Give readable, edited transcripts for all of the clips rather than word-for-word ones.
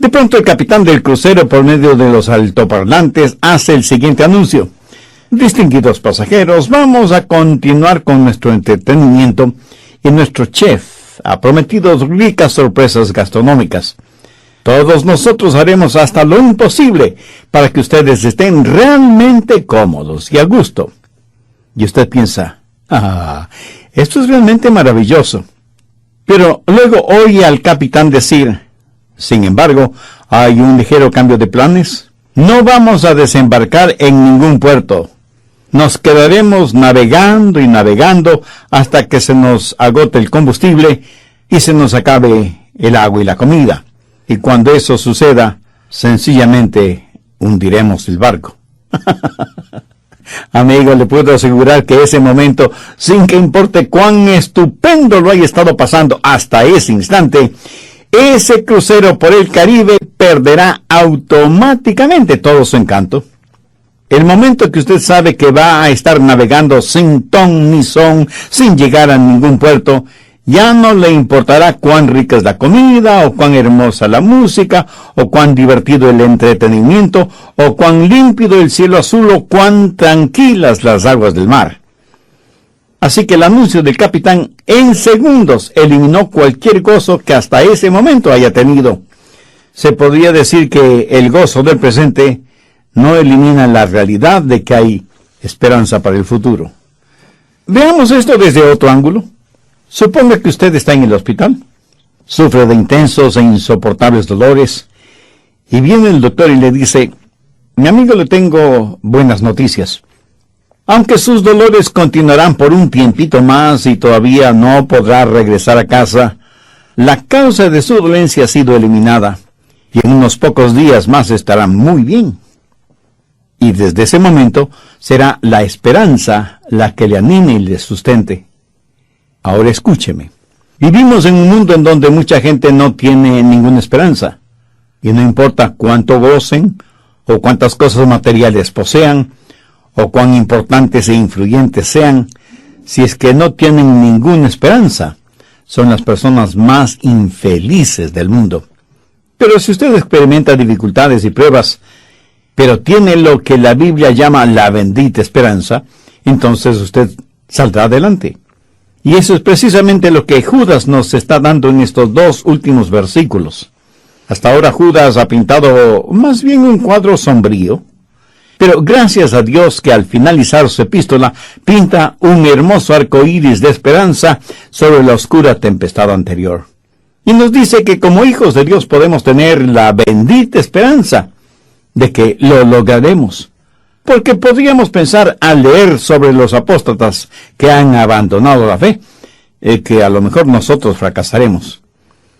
De pronto el capitán del crucero, por medio de los altoparlantes, hace el siguiente anuncio. Distinguidos pasajeros, vamos a continuar con nuestro entretenimiento y nuestro chef ha prometido ricas sorpresas gastronómicas. Todos nosotros haremos hasta lo imposible para que ustedes estén realmente cómodos y a gusto. Y usted piensa, esto es realmente maravilloso. Pero luego oye al capitán decir, sin embargo, hay un ligero cambio de planes. No vamos a desembarcar en ningún puerto. Nos quedaremos navegando y navegando hasta que se nos agote el combustible y se nos acabe el agua y la comida. Y cuando eso suceda, sencillamente hundiremos el barco. Amigo, le puedo asegurar que ese momento, sin que importe cuán estupendo lo haya estado pasando hasta ese instante, ese crucero por el Caribe perderá automáticamente todo su encanto. El momento que usted sabe que va a estar navegando sin ton ni son, sin llegar a ningún puerto, ya no le importará cuán rica es la comida, o cuán hermosa la música, o cuán divertido el entretenimiento, o cuán límpido el cielo azul, o cuán tranquilas las aguas del mar. Así que el anuncio del capitán en segundos eliminó cualquier gozo que hasta ese momento haya tenido. Se podría decir que el gozo del presente no elimina la realidad de que hay esperanza para el futuro. Veamos esto desde otro ángulo. Suponga que usted está en el hospital, sufre de intensos e insoportables dolores, y viene el doctor y le dice, mi amigo, le tengo buenas noticias. Aunque sus dolores continuarán por un tiempito más y todavía no podrá regresar a casa, la causa de su dolencia ha sido eliminada, y en unos pocos días más estará muy bien. Y desde ese momento será la esperanza la que le anime y le sustente. Ahora escúcheme. Vivimos en un mundo en donde mucha gente no tiene ninguna esperanza. Y no importa cuánto gocen, o cuántas cosas materiales posean, o cuán importantes e influyentes sean, si es que no tienen ninguna esperanza, son las personas más infelices del mundo. Pero si usted experimenta dificultades y pruebas, pero tiene lo que la Biblia llama la bendita esperanza, entonces usted saldrá adelante. Y eso es precisamente lo que Judas nos está dando en estos dos últimos versículos. Hasta ahora Judas ha pintado más bien un cuadro sombrío, pero gracias a Dios que al finalizar su epístola pinta un hermoso arco iris de esperanza sobre la oscura tempestad anterior. Y nos dice que como hijos de Dios podemos tener la bendita esperanza de que lo lograremos. Porque podríamos pensar al leer sobre los apóstatas que han abandonado la fe, que a lo mejor nosotros fracasaremos.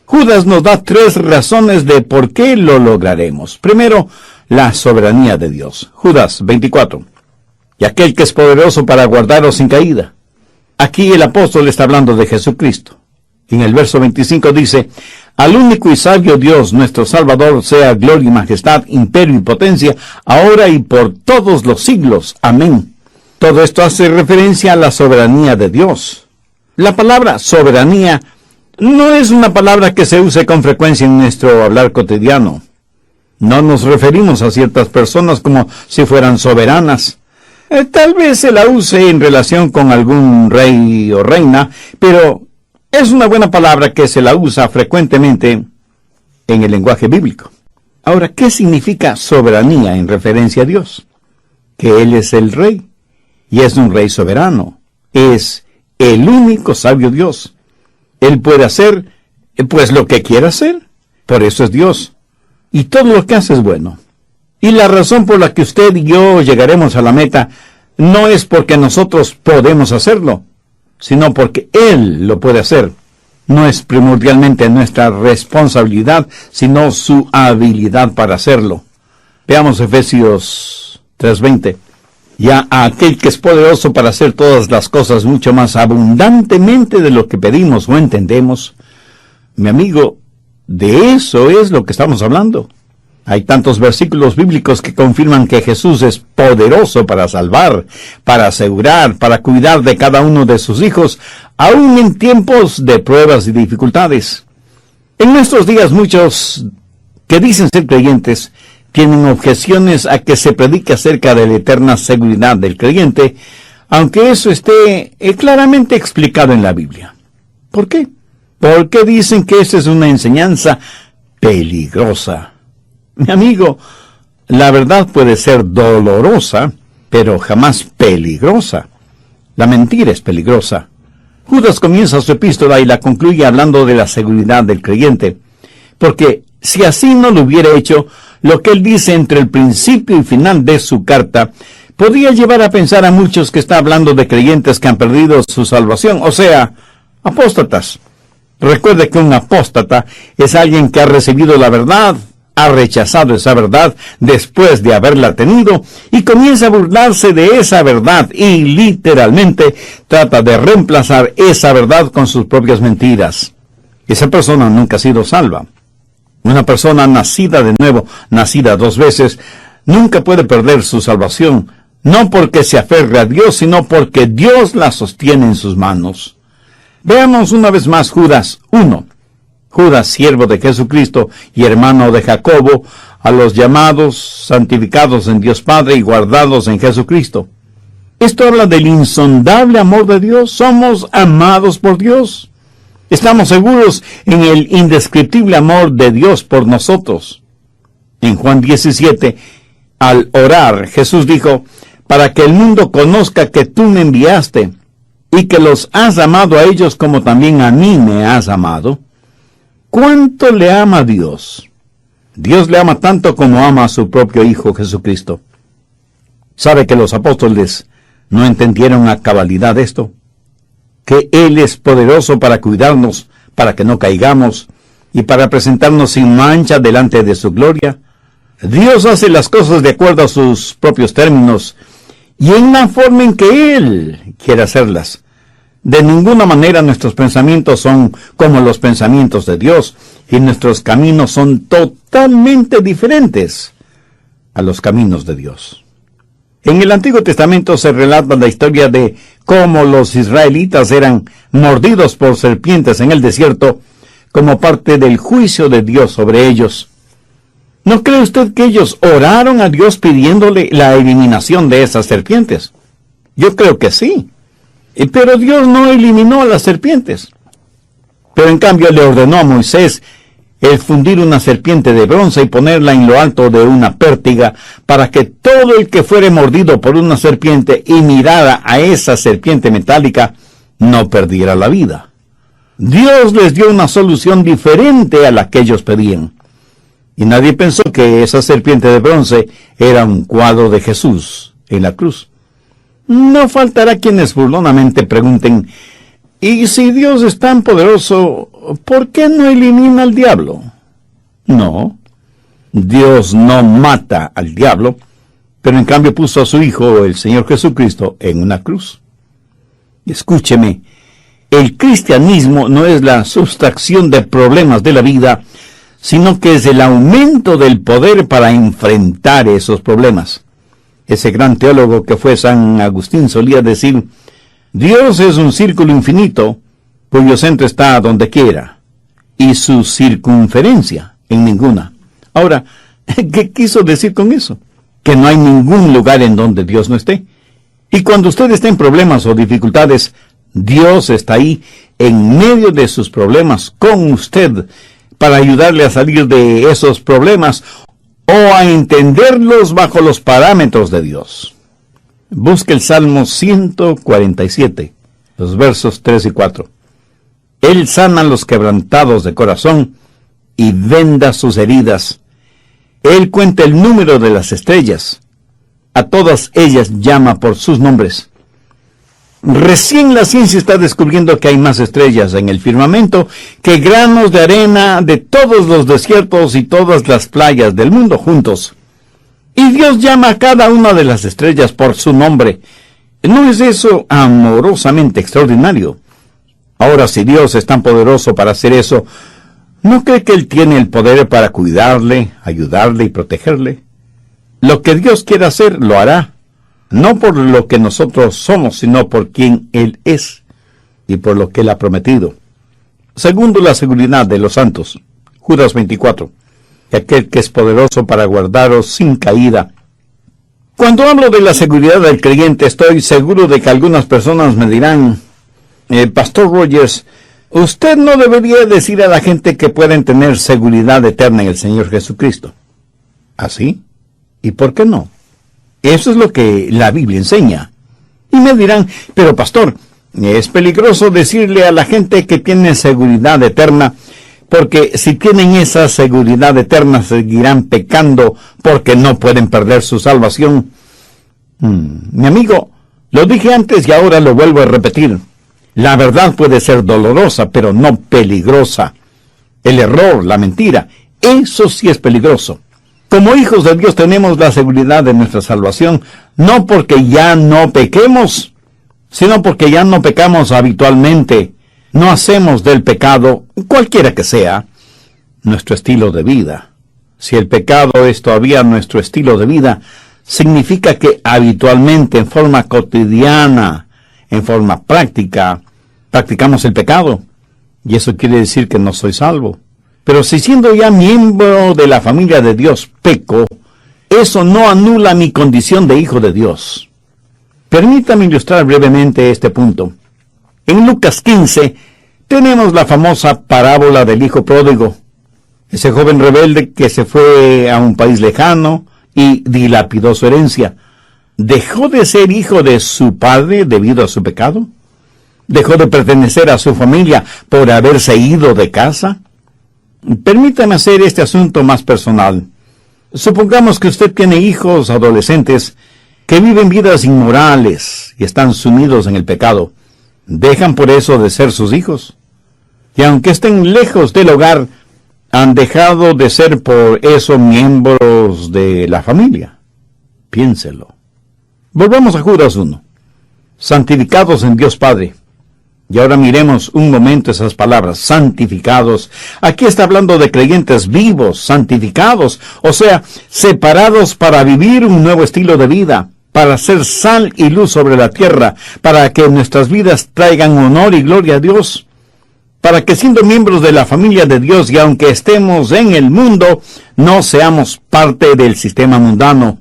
Judas nos da 3 razones de por qué lo lograremos. Primero, la soberanía de Dios. Judas 24. Y aquel que es poderoso para guardaros sin caída. Aquí el apóstol está hablando de Jesucristo. En el verso 25 dice, al único y sabio Dios, nuestro Salvador, sea gloria y majestad, imperio y potencia, ahora y por todos los siglos. Amén. Todo esto hace referencia a la soberanía de Dios. La palabra soberanía no es una palabra que se use con frecuencia en nuestro hablar cotidiano. No nos referimos a ciertas personas como si fueran soberanas. Tal vez se la use en relación con algún rey o reina, pero es una buena palabra que se la usa frecuentemente en el lenguaje bíblico. Ahora, ¿qué significa soberanía en referencia a Dios? Que Él es el Rey, y es un Rey soberano. Es el único sabio Dios. Él puede hacer, pues, lo que quiera hacer. Por eso es Dios. Y todo lo que hace es bueno. Y la razón por la que usted y yo llegaremos a la meta no es porque nosotros podemos hacerlo, sino porque Él lo puede hacer. No es primordialmente nuestra responsabilidad, sino su habilidad para hacerlo. Veamos Efesios 3:20. Ya a aquel que es poderoso para hacer todas las cosas mucho más abundantemente de lo que pedimos o entendemos. Mi amigo, de eso es lo que estamos hablando. Hay tantos versículos bíblicos que confirman que Jesús es poderoso para salvar, para asegurar, para cuidar de cada uno de sus hijos, aún en tiempos de pruebas y dificultades. En nuestros días muchos que dicen ser creyentes tienen objeciones a que se predique acerca de la eterna seguridad del creyente, aunque eso esté claramente explicado en la Biblia. ¿Por qué? Porque dicen que esa es una enseñanza peligrosa. Mi amigo, la verdad puede ser dolorosa, pero jamás peligrosa. La mentira es peligrosa. Judas comienza su epístola y la concluye hablando de la seguridad del creyente, porque si así no lo hubiera hecho, lo que él dice entre el principio y final de su carta podría llevar a pensar a muchos que está hablando de creyentes que han perdido su salvación, o sea, apóstatas. Recuerde que un apóstata es alguien que ha recibido la verdad, ha rechazado esa verdad después de haberla tenido y comienza a burlarse de esa verdad y literalmente trata de reemplazar esa verdad con sus propias mentiras. Esa persona nunca ha sido salva. Una persona nacida de nuevo, nacida 2 veces, nunca puede perder su salvación, no porque se aferre a Dios, sino porque Dios la sostiene en sus manos. Veamos una vez más Judas 1. Judas, siervo de Jesucristo y hermano de Jacobo, a los llamados, santificados en Dios Padre y guardados en Jesucristo. Esto habla del insondable amor de Dios. Somos amados por Dios. Estamos seguros en el indescriptible amor de Dios por nosotros. En Juan 17, al orar, Jesús dijo, para que el mundo conozca que tú me enviaste y que los has amado a ellos como también a mí me has amado. ¿Cuánto le ama Dios? Dios le ama tanto como ama a su propio Hijo Jesucristo. ¿Sabe que los apóstoles no entendieron a cabalidad esto? Que Él es poderoso para cuidarnos, para que no caigamos, y para presentarnos sin mancha delante de su gloria. Dios hace las cosas de acuerdo a sus propios términos, y en la forma en que Él quiere hacerlas. De ninguna manera nuestros pensamientos son como los pensamientos de Dios, y nuestros caminos son totalmente diferentes a los caminos de Dios. En el Antiguo Testamento se relata la historia de cómo los israelitas eran mordidos por serpientes en el desierto como parte del juicio de Dios sobre ellos. ¿No cree usted que ellos oraron a Dios pidiéndole la eliminación de esas serpientes? Yo creo que sí. Pero Dios no eliminó a las serpientes. Pero en cambio le ordenó a Moisés el fundir una serpiente de bronce y ponerla en lo alto de una pértiga, para que todo el que fuere mordido por una serpiente y mirara a esa serpiente metálica no perdiera la vida. Dios les dio una solución diferente a la que ellos pedían. Y nadie pensó que esa serpiente de bronce era un cuadro de Jesús en la cruz. No faltará quienes burlonamente pregunten, ¿y si Dios es tan poderoso, por qué no elimina al diablo? No, Dios no mata al diablo, pero en cambio puso a su Hijo, el Señor Jesucristo, en una cruz. Escúcheme, el cristianismo no es la sustracción de problemas de la vida, sino que es el aumento del poder para enfrentar esos problemas. Ese gran teólogo que fue San Agustín solía decir, Dios es un círculo infinito, cuyo centro está donde quiera, y su circunferencia en ninguna. Ahora, ¿qué quiso decir con eso? Que no hay ningún lugar en donde Dios no esté. Y cuando usted está en problemas o dificultades, Dios está ahí, en medio de sus problemas, con usted, para ayudarle a salir de esos problemas, o a entenderlos bajo los parámetros de Dios. Busque el Salmo 147, los versos 3 y 4. Él sana a los quebrantados de corazón y venda sus heridas. Él cuenta el número de las estrellas. A todas ellas llama por sus nombres. Recién la ciencia está descubriendo que hay más estrellas en el firmamento que granos de arena de todos los desiertos y todas las playas del mundo juntos. Y Dios llama a cada una de las estrellas por su nombre. ¿No es eso amorosamente extraordinario? Ahora, si Dios es tan poderoso para hacer eso, ¿no cree que Él tiene el poder para cuidarle, ayudarle y protegerle? Lo que Dios quiera hacer, lo hará. No por lo que nosotros somos, sino por quien Él es y por lo que Él ha prometido. Segundo, la seguridad de los santos. Judas 24. y aquel que es poderoso para guardaros sin caída. Cuando hablo de la seguridad del creyente, estoy seguro de que algunas personas me dirán, Pastor Rogers, usted no debería decir a la gente que pueden tener seguridad eterna en el Señor Jesucristo. ¿Así? ¿Y por qué no? Eso es lo que la Biblia enseña. Y me dirán, pero pastor, es peligroso decirle a la gente que tiene seguridad eterna, porque si tienen esa seguridad eterna seguirán pecando porque no pueden perder su salvación. Mi amigo, lo dije antes y ahora lo vuelvo a repetir. La verdad puede ser dolorosa, pero no peligrosa. El error, la mentira, eso sí es peligroso. Como hijos de Dios tenemos la seguridad de nuestra salvación, no porque ya no pequemos, sino porque ya no pecamos habitualmente. No hacemos del pecado, cualquiera que sea, nuestro estilo de vida. Si el pecado es todavía nuestro estilo de vida, significa que habitualmente, en forma cotidiana, en forma práctica, practicamos el pecado. Y eso quiere decir que no soy salvo. Pero si siendo ya miembro de la familia de Dios peco, eso no anula mi condición de hijo de Dios. Permítame ilustrar brevemente este punto. En Lucas 15 tenemos la famosa parábola del hijo pródigo, ese joven rebelde que se fue a un país lejano y dilapidó su herencia. ¿Dejó de ser hijo de su padre debido a su pecado? ¿Dejó de pertenecer a su familia por haberse ido de casa? Permítame hacer este asunto más personal. Supongamos que usted tiene hijos adolescentes que viven vidas inmorales y están sumidos en el pecado. ¿Dejan por eso de ser sus hijos? Y aunque estén lejos del hogar, ¿han dejado de ser por eso miembros de la familia? Piénselo. Volvamos a Judas 1. Santificados en Dios Padre. Y ahora miremos un momento esas palabras, santificados. Aquí está hablando de creyentes vivos, santificados, o sea, separados para vivir un nuevo estilo de vida, para ser sal y luz sobre la tierra, para que nuestras vidas traigan honor y gloria a Dios, para que siendo miembros de la familia de Dios y aunque estemos en el mundo, no seamos parte del sistema mundano.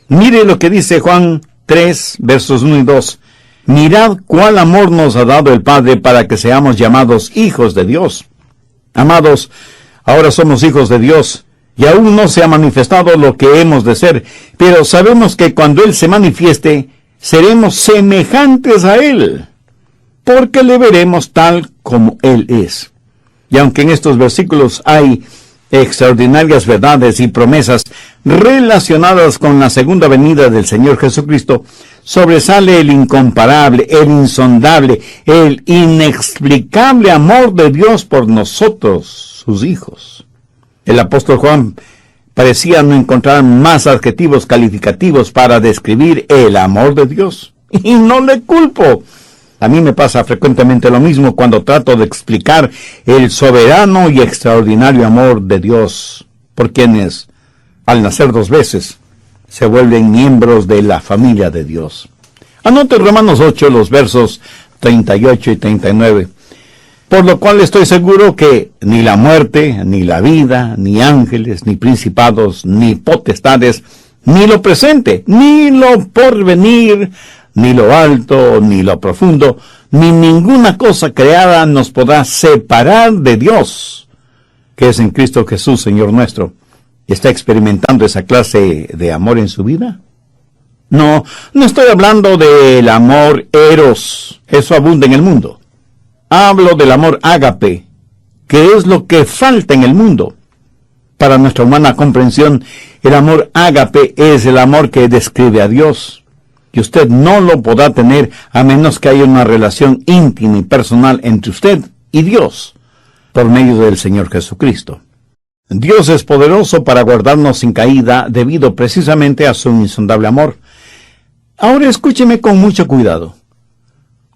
Mire lo que dice Juan 3, versos 1 y 2. Mirad cuál amor nos ha dado el Padre para que seamos llamados hijos de Dios. Amados, ahora somos hijos de Dios, y aún no se ha manifestado lo que hemos de ser, pero sabemos que cuando Él se manifieste, seremos semejantes a Él, porque le veremos tal como Él es. Y aunque en estos versículos hay extraordinarias verdades y promesas relacionadas con la segunda venida del Señor Jesucristo, sobresale el incomparable, el insondable, el inexplicable amor de Dios por nosotros, sus hijos. El apóstol Juan parecía no encontrar más adjetivos calificativos para describir el amor de Dios. Y no le culpo. A mí me pasa frecuentemente lo mismo cuando trato de explicar el soberano y extraordinario amor de Dios, por quienes, al nacer dos veces, se vuelven miembros de la familia de Dios. Anote Romanos 8, los versos 38 y 39. Por lo cual estoy seguro que ni la muerte, ni la vida, ni ángeles, ni principados, ni potestades, ni lo presente, ni lo porvenir, ni lo alto, ni lo profundo, ni ninguna cosa creada nos podrá separar de Dios, que es en Cristo Jesús, Señor nuestro. ¿Está experimentando esa clase de amor en su vida? No estoy hablando del amor eros, eso abunda en el mundo. Hablo del amor ágape, que es lo que falta en el mundo. Para nuestra humana comprensión, el amor ágape es el amor que describe a Dios. Y usted no lo podrá tener a menos que haya una relación íntima y personal entre usted y Dios, por medio del Señor Jesucristo. Dios es poderoso para guardarnos sin caída debido precisamente a su insondable amor. Ahora escúcheme con mucho cuidado.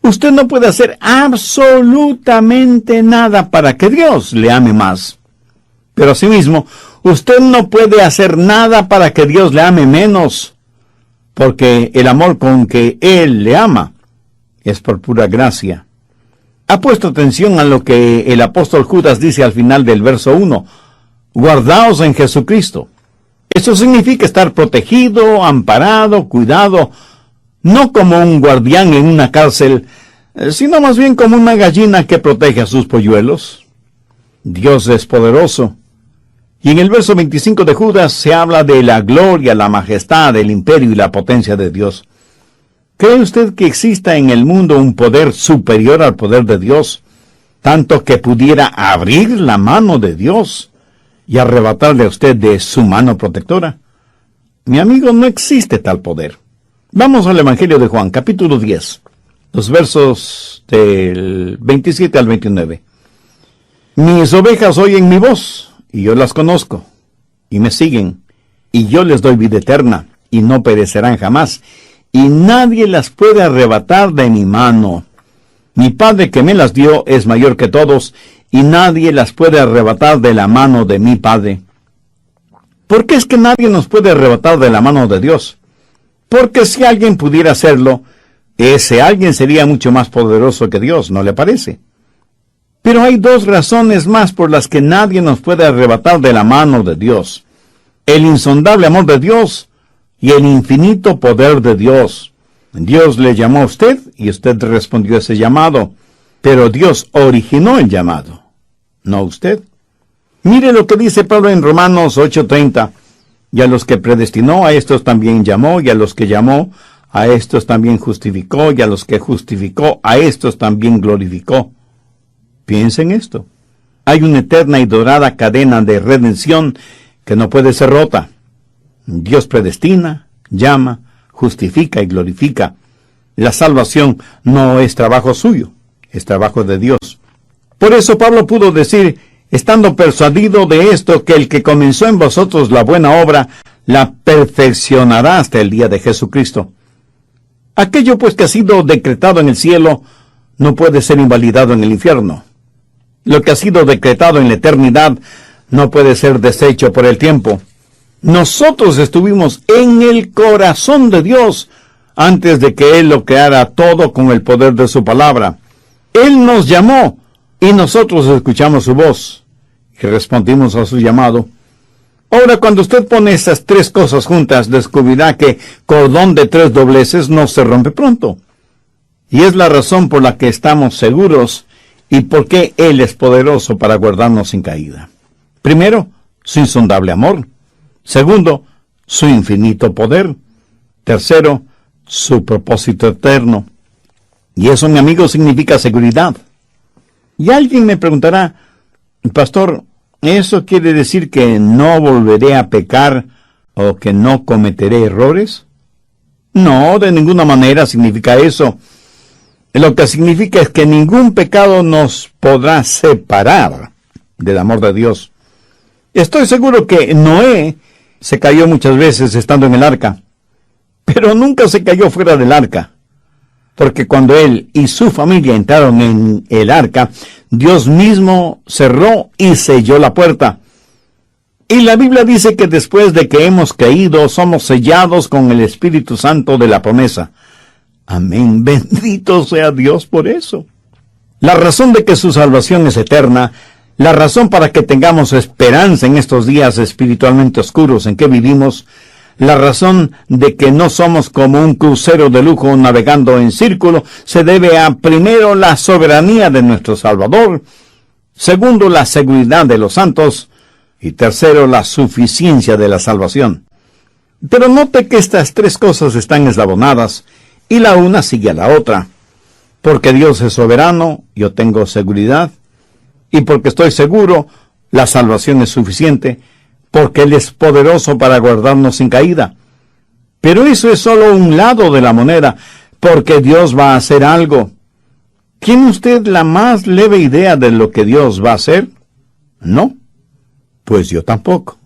Usted no puede hacer absolutamente nada para que Dios le ame más. Pero asimismo, usted no puede hacer nada para que Dios le ame menos, porque el amor con que Él le ama es por pura gracia. ¿Ha puesto atención a lo que el apóstol Judas dice al final del verso 1? guardaos en Jesucristo. Eso significa estar protegido, amparado, cuidado, no como un guardián en una cárcel, sino más bien como una gallina que protege a sus polluelos. Dios es poderoso. Y en el verso 25 de Judas se habla de la gloria, la majestad, el imperio y la potencia de Dios. ¿Cree usted que exista en el mundo un poder superior al poder de Dios, tanto que pudiera abrir la mano de Dios y arrebatarle a usted de su mano protectora? Mi amigo, no existe tal poder. Vamos al Evangelio de Juan, capítulo 10, los versos del 27 al 29. Mis ovejas oyen mi voz, y yo las conozco, y me siguen, y yo les doy vida eterna, y no perecerán jamás, y nadie las puede arrebatar de mi mano. Mi Padre que me las dio es mayor que todos, y nadie las puede arrebatar de la mano de mi Padre. ¿Por qué es que nadie nos puede arrebatar de la mano de Dios? Porque si alguien pudiera hacerlo, ese alguien sería mucho más poderoso que Dios, ¿no le parece? Pero hay dos razones más por las que nadie nos puede arrebatar de la mano de Dios: el insondable amor de Dios y el infinito poder de Dios. Dios le llamó a usted y usted respondió a ese llamado, pero Dios originó el llamado, no usted. Mire lo que dice Pablo en Romanos 8:30. Y a los que predestinó, a estos también llamó, y a los que llamó, a estos también justificó, y a los que justificó, a estos también glorificó. Piensen esto. Hay una eterna y dorada cadena de redención que no puede ser rota. Dios predestina, llama, justifica y glorifica. La salvación no es trabajo suyo, es trabajo de Dios. Por eso Pablo pudo decir, estando persuadido de esto, que el que comenzó en vosotros la buena obra, la perfeccionará hasta el día de Jesucristo. Aquello pues que ha sido decretado en el cielo, no puede ser invalidado en el infierno. Lo que ha sido decretado en la eternidad, no puede ser deshecho por el tiempo. Nosotros estuvimos en el corazón de Dios, antes de que Él lo creara todo con el poder de su palabra. Él nos llamó, y nosotros escuchamos su voz, y respondimos a su llamado. Ahora, cuando usted pone esas tres cosas juntas, descubrirá que cordón de tres dobleces no se rompe pronto. Y es la razón por la que estamos seguros y por qué Él es poderoso para guardarnos sin caída. Primero, su insondable amor. Segundo, su infinito poder. Tercero, su propósito eterno. Y eso, mi amigo, significa seguridad. Y alguien me preguntará, pastor, ¿eso quiere decir que no volveré a pecar o que no cometeré errores? No, de ninguna manera significa eso. Lo que significa es que ningún pecado nos podrá separar del amor de Dios. Estoy seguro que Noé se cayó muchas veces estando en el arca, pero nunca se cayó fuera del arca. Porque cuando él y su familia entraron en el arca, Dios mismo cerró y selló la puerta. Y la Biblia dice que después de que hemos creído, somos sellados con el Espíritu Santo de la promesa. Amén. Bendito sea Dios por eso. La razón de que su salvación es eterna, la razón para que tengamos esperanza en estos días espiritualmente oscuros en que vivimos, la razón de que no somos como un crucero de lujo navegando en círculo, se debe a, primero, la soberanía de nuestro Salvador, segundo, la seguridad de los santos, y tercero, la suficiencia de la salvación. Pero note que estas tres cosas están eslabonadas, y la una sigue a la otra. Porque Dios es soberano, yo tengo seguridad, y porque estoy seguro, la salvación es suficiente, porque Él es poderoso para guardarnos sin caída. Pero eso es solo un lado de la moneda, porque Dios va a hacer algo. ¿Tiene usted la más leve idea de lo que Dios va a hacer? ¿No? Pues yo tampoco.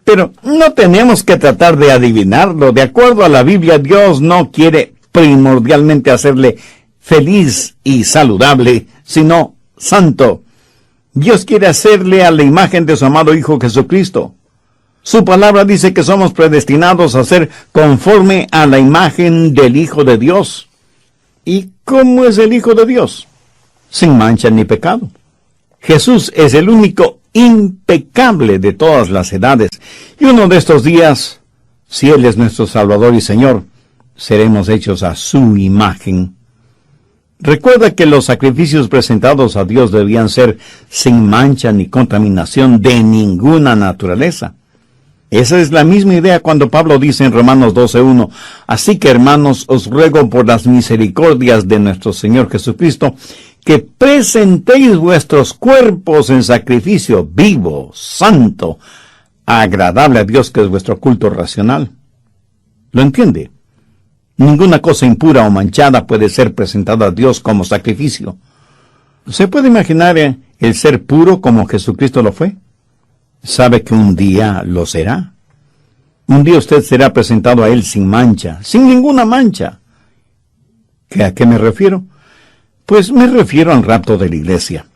Pero no tenemos que tratar de adivinarlo. De acuerdo a la Biblia, Dios no quiere primordialmente hacerle feliz y saludable, sino santo. Dios quiere hacerle a la imagen de su amado Hijo Jesucristo. Su palabra dice que somos predestinados a ser conforme a la imagen del Hijo de Dios. ¿Y cómo es el Hijo de Dios? Sin mancha ni pecado. Jesús es el único impecable de todas las edades. Y uno de estos días, si Él es nuestro Salvador y Señor, seremos hechos a su imagen. Recuerda que los sacrificios presentados a Dios debían ser sin mancha ni contaminación de ninguna naturaleza. Esa es la misma idea cuando Pablo dice en Romanos 12:1, así que hermanos, os ruego por las misericordias de nuestro Señor Jesucristo, que presentéis vuestros cuerpos en sacrificio vivo, santo, agradable a Dios, que es vuestro culto racional. ¿Lo entiende? Ninguna cosa impura o manchada puede ser presentada a Dios como sacrificio. ¿Se puede imaginar el ser puro como Jesucristo lo fue? ¿Sabe que un día lo será? Un día usted será presentado a Él sin mancha, sin ninguna mancha. ¿A qué me refiero? Pues me refiero al rapto de la iglesia.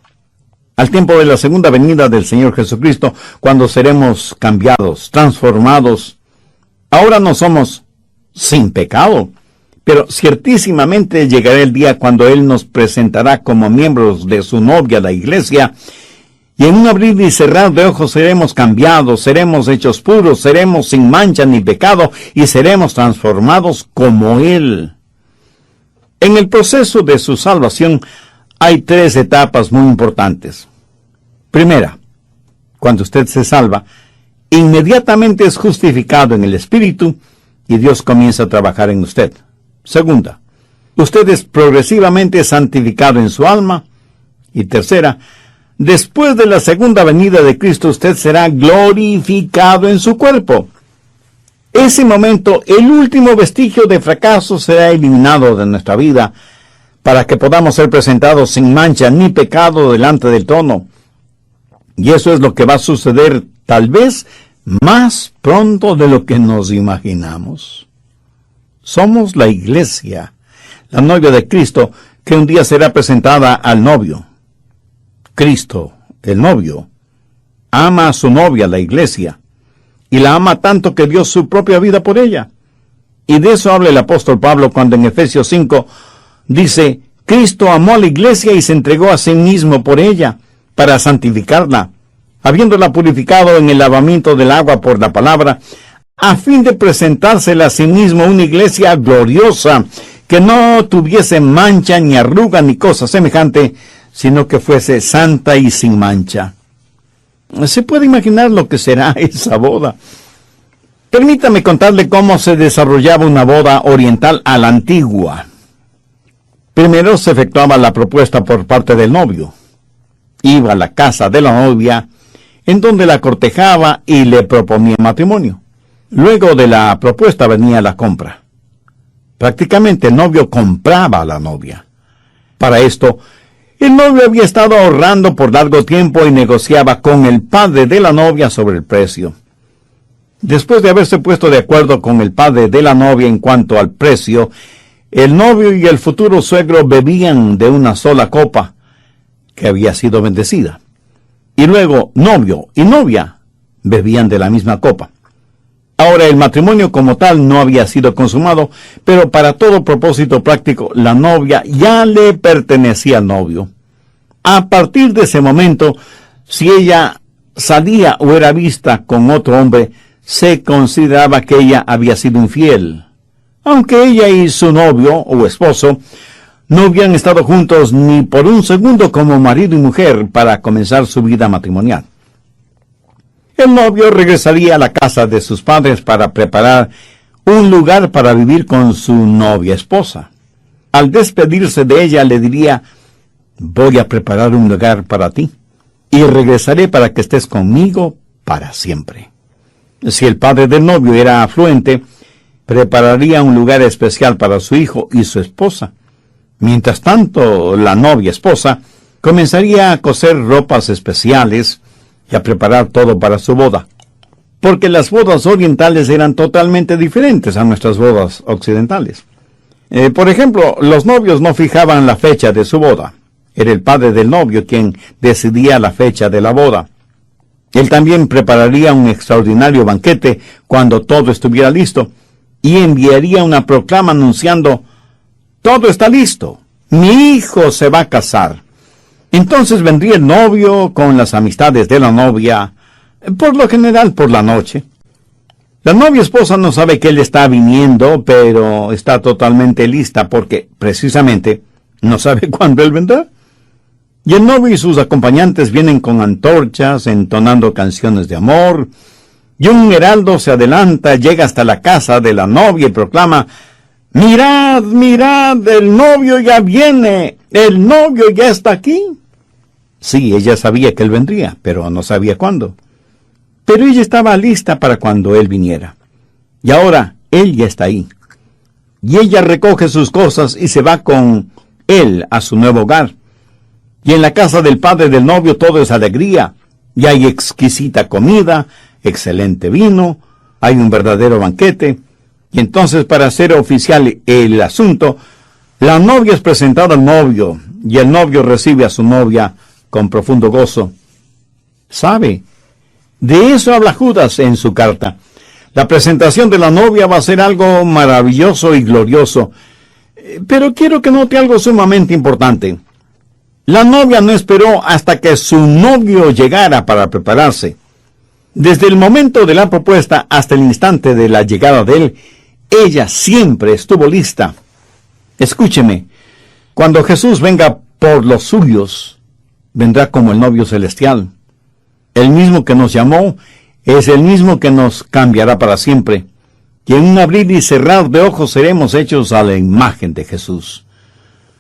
Al tiempo de la segunda venida del Señor Jesucristo, cuando seremos cambiados, transformados. Ahora no somos sin pecado, pero ciertísimamente llegará el día cuando Él nos presentará como miembros de su novia, la iglesia, y en un abrir y cerrar de ojos seremos cambiados, seremos hechos puros, seremos sin mancha ni pecado, y seremos transformados como Él. En el proceso de su salvación hay 3 etapas muy importantes. Primera, cuando usted se salva, inmediatamente es justificado en el Espíritu y Dios comienza a trabajar en usted. Segunda, usted es progresivamente santificado en su alma. Y tercera, después de la segunda venida de Cristo, usted será glorificado en su cuerpo. Ese momento, el último vestigio de fracaso será eliminado de nuestra vida para que podamos ser presentados sin mancha ni pecado delante del trono. Y eso es lo que va a suceder tal vez más pronto de lo que nos imaginamos. Somos la iglesia, la novia de Cristo, que un día será presentada al novio. Cristo, el novio, ama a su novia, la iglesia, y la ama tanto que dio su propia vida por ella. Y de eso habla el apóstol Pablo cuando en Efesios 5 dice, Cristo amó a la iglesia y se entregó a sí mismo por ella, para santificarla, habiéndola purificado en el lavamiento del agua por la palabra, a fin de presentársela a sí mismo una iglesia gloriosa, que no tuviese mancha, ni arruga, ni cosa semejante, sino que fuese santa y sin mancha. ¿Se puede imaginar lo que será esa boda? Permítame contarle cómo se desarrollaba una boda oriental a la antigua. Primero se efectuaba la propuesta por parte del novio. Iba a la casa de la novia, en donde la cortejaba y le proponía matrimonio. Luego de la propuesta venía la compra. Prácticamente el novio compraba a la novia. Para esto, el novio había estado ahorrando por largo tiempo y negociaba con el padre de la novia sobre el precio. Después de haberse puesto de acuerdo con el padre de la novia en cuanto al precio, el novio y el futuro suegro bebían de una sola copa, que había sido bendecida. Y luego novio y novia bebían de la misma copa. Ahora el matrimonio como tal no había sido consumado, pero para todo propósito práctico, la novia ya le pertenecía al novio. A partir de ese momento, si ella salía o era vista con otro hombre, se consideraba que ella había sido infiel, aunque ella y su novio o esposo no habían estado juntos ni por un segundo como marido y mujer para comenzar su vida matrimonial. El novio regresaría a la casa de sus padres para preparar un lugar para vivir con su novia esposa. Al despedirse de ella le diría, voy a preparar un lugar para ti y regresaré para que estés conmigo para siempre. Si el padre del novio era afluente, prepararía un lugar especial para su hijo y su esposa. Mientras tanto, la novia esposa comenzaría a coser ropas especiales y a preparar todo para su boda, porque las bodas orientales eran totalmente diferentes a nuestras bodas occidentales. Por ejemplo, los novios no fijaban la fecha de su boda. Era el padre del novio quien decidía la fecha de la boda. Él también prepararía un extraordinario banquete cuando todo estuviera listo y enviaría una proclama anunciando, todo está listo, mi hijo se va a casar. Entonces vendría el novio con las amistades de la novia, por lo general por la noche. La novia esposa no sabe que él está viniendo, pero está totalmente lista porque, precisamente, no sabe cuándo él vendrá. Y el novio y sus acompañantes vienen con antorchas, entonando canciones de amor, y un heraldo se adelanta, llega hasta la casa de la novia y proclama: «Mirad, mirad, el novio ya viene, el novio ya está aquí». Sí, ella sabía que él vendría, pero no sabía cuándo. Pero ella estaba lista para cuando él viniera. Y ahora él ya está ahí. Y ella recoge sus cosas y se va con él a su nuevo hogar. Y en la casa del padre del novio todo es alegría. Y hay exquisita comida, excelente vino, hay un verdadero banquete. Y entonces, para hacer oficial el asunto, la novia es presentada al novio, y el novio recibe a su novia con profundo gozo. ¿Sabe? De eso habla Judas en su carta. La presentación de la novia va a ser algo maravilloso y glorioso. Pero quiero que note algo sumamente importante. La novia no esperó hasta que su novio llegara para prepararse. Desde el momento de la propuesta hasta el instante de la llegada de él, ella siempre estuvo lista. Escúcheme, cuando Jesús venga por los suyos, vendrá como el novio celestial. El mismo que nos llamó es el mismo que nos cambiará para siempre. Y en un abrir y cerrar de ojos seremos hechos a la imagen de Jesús.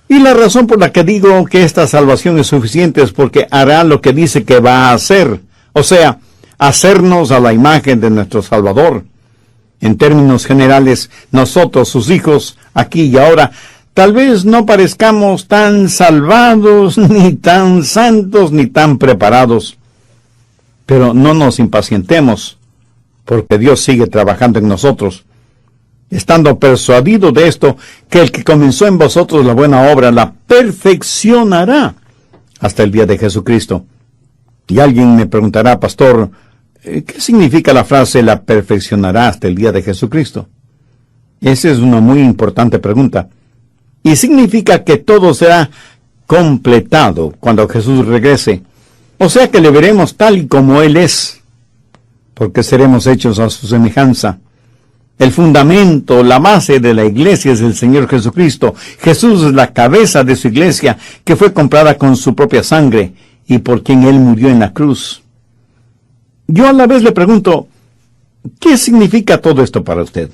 Y la razón por la que digo que esta salvación es suficiente es porque hará lo que dice que va a hacer. O sea, hacernos a la imagen de nuestro Salvador. En términos generales, nosotros, sus hijos, aquí y ahora, tal vez no parezcamos tan salvados, ni tan santos, ni tan preparados. Pero no nos impacientemos, porque Dios sigue trabajando en nosotros, estando persuadido de esto, que el que comenzó en vosotros la buena obra la perfeccionará hasta el día de Jesucristo. Y alguien me preguntará: pastor, ¿qué significa la frase «la perfeccionará hasta el día de Jesucristo»? Esa es una muy importante pregunta. Y significa que todo será completado cuando Jesús regrese. O sea que le veremos tal y como Él es, porque seremos hechos a su semejanza. El fundamento, la base de la iglesia es el Señor Jesucristo. Jesús es la cabeza de su iglesia, que fue comprada con su propia sangre y por quien Él murió en la cruz. Yo a la vez le pregunto, ¿qué significa todo esto para usted?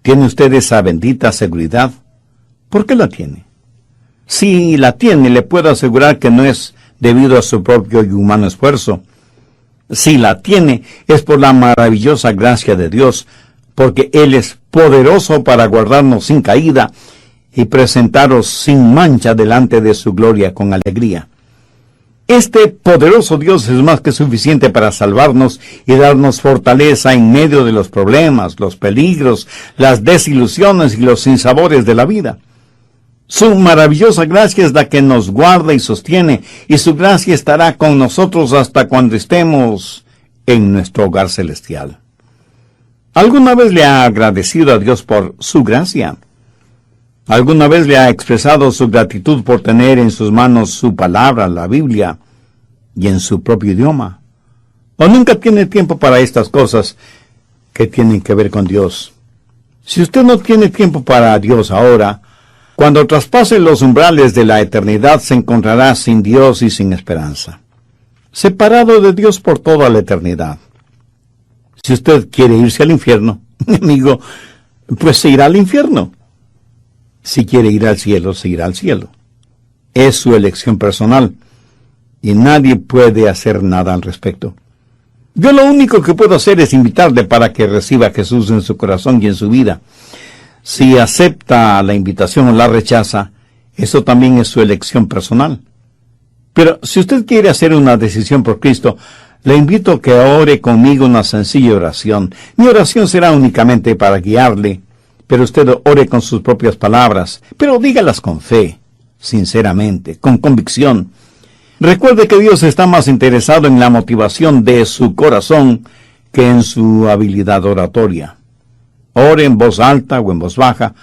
¿Tiene usted esa bendita seguridad? ¿Por qué la tiene? Si la tiene, le puedo asegurar que no es debido a su propio y humano esfuerzo. Si la tiene, es por la maravillosa gracia de Dios, porque Él es poderoso para guardarnos sin caída y presentaros sin mancha delante de su gloria con alegría. Este poderoso Dios es más que suficiente para salvarnos y darnos fortaleza en medio de los problemas, los peligros, las desilusiones y los sinsabores de la vida. Su maravillosa gracia es la que nos guarda y sostiene, y su gracia estará con nosotros hasta cuando estemos en nuestro hogar celestial. ¿Alguna vez le ha agradecido a Dios por su gracia? ¿Alguna vez le ha expresado su gratitud por tener en sus manos su palabra, la Biblia, y en su propio idioma? ¿O nunca tiene tiempo para estas cosas que tienen que ver con Dios? Si usted no tiene tiempo para Dios ahora, cuando traspase los umbrales de la eternidad se encontrará sin Dios y sin esperanza, separado de Dios por toda la eternidad. Si usted quiere irse al infierno, amigo, pues se irá al infierno. Si quiere ir al cielo, se irá al cielo. Es su elección personal, y nadie puede hacer nada al respecto. Yo lo único que puedo hacer es invitarle para que reciba a Jesús en su corazón y en su vida. Si acepta la invitación o la rechaza, eso también es su elección personal. Pero si usted quiere hacer una decisión por Cristo, le invito a que ore conmigo una sencilla oración. Mi oración será únicamente para guiarle, pero usted ore con sus propias palabras, pero dígalas con fe, sinceramente, con convicción. Recuerde que Dios está más interesado en la motivación de su corazón que en su habilidad oratoria. Ore en voz alta o en voz baja,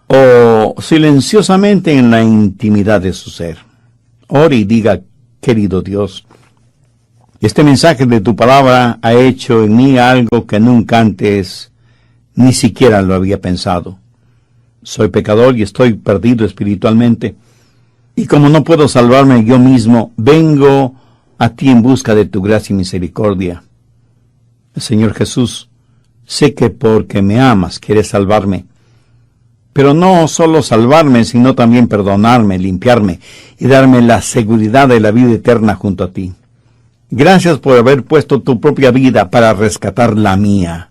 o silenciosamente en la intimidad de su ser. Ore y diga: querido Dios, este mensaje de tu palabra ha hecho en mí algo que nunca antes ni siquiera lo había pensado. Soy pecador y estoy perdido espiritualmente. Y como no puedo salvarme yo mismo, vengo a ti en busca de tu gracia y misericordia. Señor Jesús, sé que porque me amas quieres salvarme. Pero no solo salvarme, sino también perdonarme, limpiarme y darme la seguridad de la vida eterna junto a ti. Gracias por haber puesto tu propia vida para rescatar la mía.